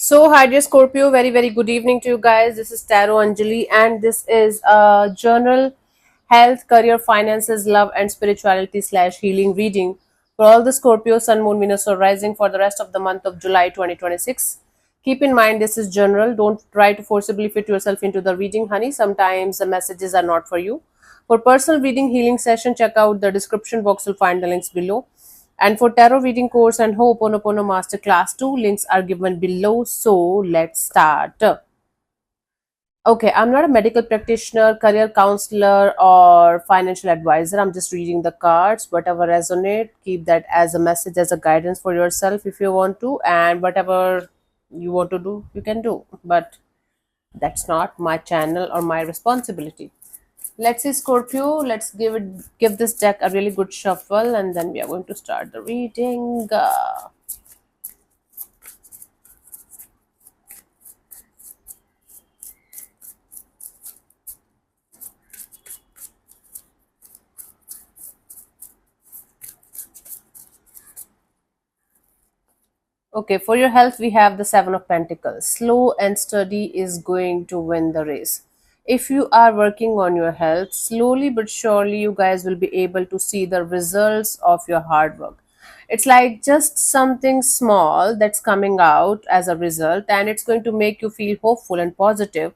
So, hi dear Scorpio, very good evening to you guys. This is Tarot Anjali, and this is a journal health, career, finances, love, and spirituality slash healing reading for all the Scorpio, Sun, Moon, Venus, or Rising for the rest of the month of July 2026. Keep in mind this is general. Don't try to forcibly fit yourself into the reading, honey. Sometimes the messages are not for you. For personal reading healing session, check out the description box. You'll find the links below. And for tarot reading course and Ho'oponopono Master Class 2, links are given below. So let's start. Okay, I'm not a medical practitioner, career counselor, or financial advisor. I'm just reading the cards. Whatever resonate, keep that as a message, as a guidance for yourself if you want to, and whatever you want to do, you can do. But that's not my channel or my responsibility. Let's see, Scorpio. Let's give this deck a really good shuffle, and then we are going to start the reading. Okay, for your health, we have the Seven of Pentacles. Slow and steady is going to win the race. If you are working on your health, slowly but surely, you guys will be able to see the results of your hard work. It's like just something small that's coming out as a result, and it's going to make you feel hopeful and positive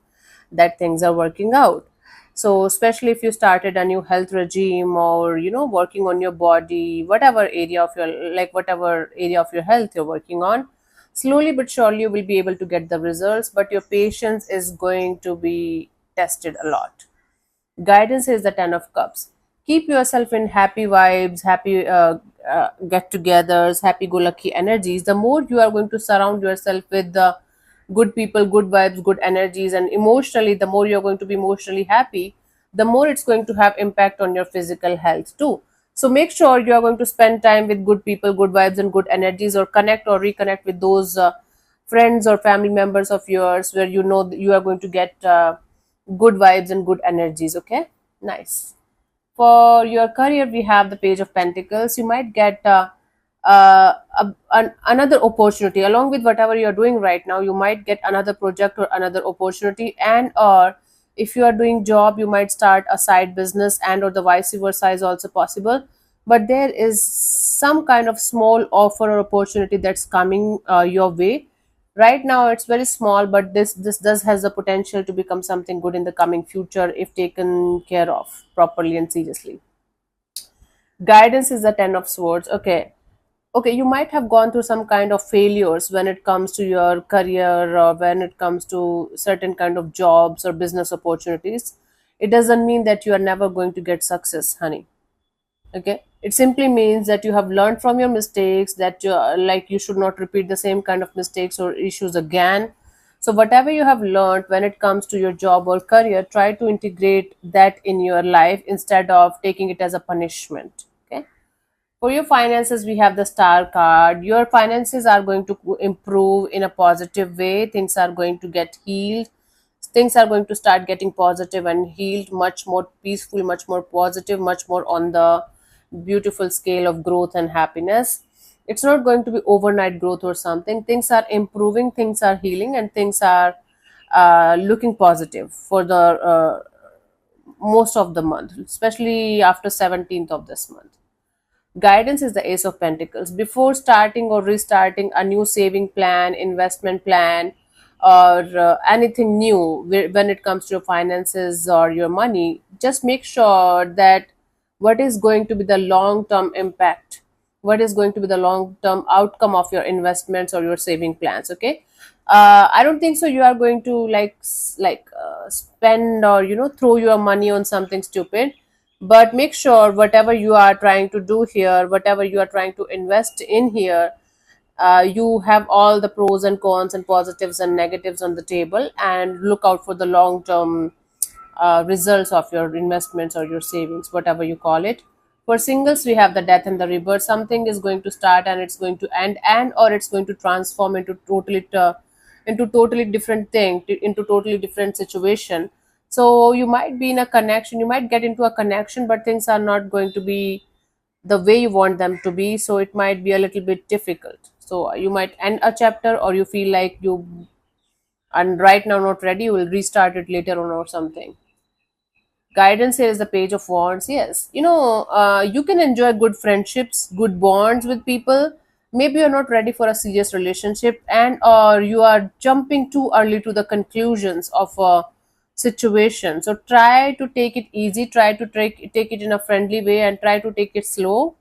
that things are working out. So especially if you started a new health regime, or working on your body, whatever area of your, like whatever area of your health you're working on, slowly but surely you will be able to get the results, but your patience is going to be tested a lot. Guidance is the Ten of Cups. Keep yourself in happy vibes, happy get-togethers, happy-go-lucky energies. The more you are going to surround yourself with the good people, good vibes, good energies, and emotionally, the more you're going to be emotionally happy, the more it's going to have impact on your physical health too. So make sure you are going to spend time with good people, good vibes, and good energies, or connect or reconnect with those friends or family members of yours where you know that you are going to get good vibes and good energies. Okay, nice. For your career, we have the Page of Pentacles. You might get another opportunity along with whatever you're doing right now. You might get another project or another opportunity, and or if you are doing job, you might start a side business, and or the vice versa is also possible. But there is some kind of small offer or opportunity that's coming your way. Right now it's very small, but this does has the potential to become something good in the coming future if taken care of properly and seriously. Guidance is the Ten of Swords. Okay, you might have gone through some kind of failures when it comes to your career, or when it comes to certain kind of jobs or business opportunities. It doesn't mean that you are never going to get success, honey. Okay, it simply means that you have learned from your mistakes, that you should not repeat the same kind of mistakes or issues again. So whatever you have learned when it comes to your job or career, try to integrate that in your life instead of taking it as a punishment. Okay, for your finances, we have the Star card. Your finances are going to improve in a positive way. Things are going to get healed. Things are going to start getting positive and healed, much more peaceful, much more positive, much more on the beautiful scale of growth and happiness. It's not going to be overnight growth or something. Things are improving, things are healing, and things are looking positive for the most of the month, especially after 17th of this month. Guidance is the Ace of Pentacles. Before starting or restarting a new saving plan, investment plan, or anything new when it comes to your finances or your money, just make sure that what is going to be the long term impact, what is going to be the long term outcome of your investments or your saving plans. Okay, I don't think so you are going to spend or throw your money on something stupid, but make sure whatever you are trying to do here, whatever you are trying to invest in here, you have all the pros and cons and positives and negatives on the table, and look out for the long term results of your investments or your savings, whatever you call it. For singles, we have the Death and the Rebirth. Something is going to start and it's going to end, and or it's going to transform into totally different thing, into totally different situation. So you might be in a connection, you might get into a connection, but things are not going to be the way you want them to be, so it might be a little bit difficult. So you might end a chapter, or you feel like you and right now not ready, you will restart it later on or something. Guidance here is the page of wands. Yes, you can enjoy good friendships, good bonds with people. Maybe you're not ready for a serious relationship, and or you are jumping too early to the conclusions of a situation. So try to take it easy, try to take it in a friendly way, and try to take it slow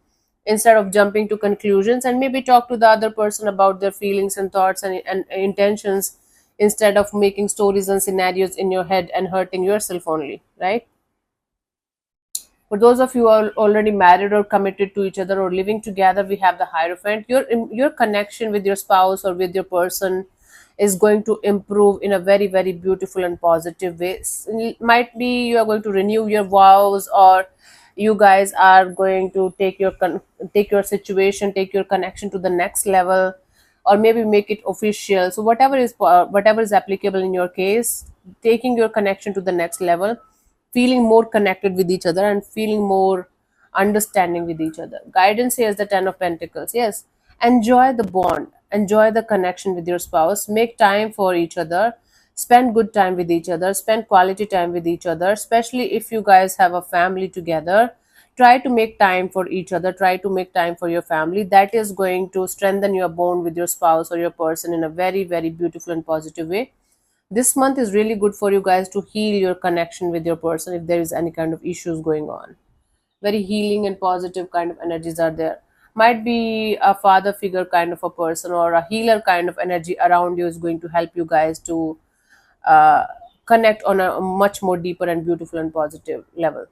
instead of jumping to conclusions, and maybe talk to the other person about their feelings and thoughts and intentions, instead of making stories and scenarios in your head and hurting yourself only, right? For those of you who are already married or committed to each other or living together, we have the Hierophant. Your connection with your spouse or with your person is going to improve in a very, very beautiful and positive way. It might be you are going to renew your vows, or you guys are going to take your situation, take your connection to the next level, or maybe make it official. So whatever is applicable in your case, taking your connection to the next level, feeling more connected with each other and feeling more understanding with each other. Guidance here is the Ten of Pentacles. Yes, enjoy the bond, enjoy the connection with your spouse, make time for each other, spend good time with each other, spend quality time with each other, especially if you guys have a family together. Try to make time for each other, try to make time for your family. That is going to strengthen your bond with your spouse or your person in a very, very beautiful and positive way. This month is really good for you guys to heal your connection with your person if there is any kind of issues going on. Very healing and positive kind of energies are there. Might be a father figure kind of a person, or a healer kind of energy around you is going to help you guys to uh, connect on a much more deeper and beautiful and positive level.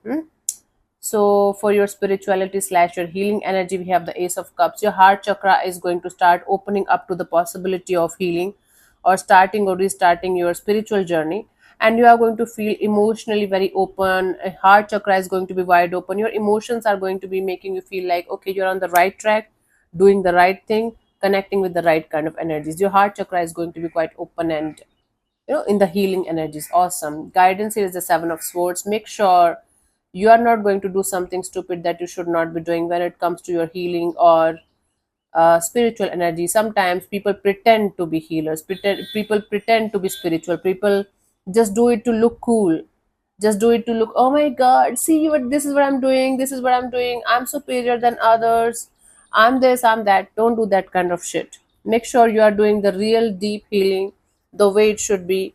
So for your spirituality slash your healing energy, we have the Ace of Cups. Your heart chakra is going to start opening up to the possibility of healing, or starting or restarting your spiritual journey. And you are going to feel emotionally very open. A heart chakra is going to be wide open. Your emotions are going to be making you feel like, okay, you're on the right track, doing the right thing, connecting with the right kind of energies. Your heart chakra is going to be quite open and in the healing energies. Awesome. Guidance here is the Seven of Swords. Make sure you are not going to do something stupid that you should not be doing when it comes to your healing or spiritual energy. Sometimes people pretend to be healers, people pretend to be spiritual, people just do it to look cool, just do it to look, oh my god, see what, this is what I'm doing, this is what I'm doing, I'm superior than others, I'm this, I'm that. Don't do that kind of shit. Make sure you are doing the real deep healing the way it should be,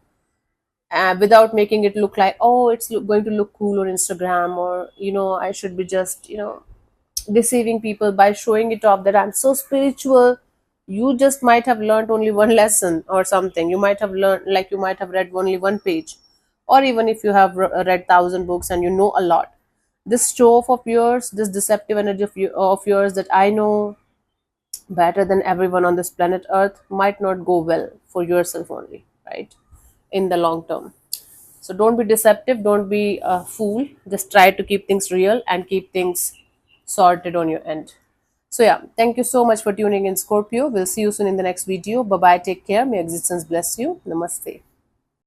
without making it look like, oh, it's going to look cool on Instagram, or I should be just deceiving people by showing it off that I'm so spiritual. You just might have learned only one lesson or something. You might have learned, like, you might have read only one page, or even if you have read 1,000 books and you know a lot. This show off of yours, this deceptive energy of yours, that I know better than everyone on this planet Earth, might not go well for yourself only, right? In the long term. So don't be deceptive, don't be a fool. Just try to keep things real and keep things sorted on your end. So yeah, thank you so much for tuning in, Scorpio. We'll see you soon in the next video. Bye bye, take care. May existence bless you. Namaste.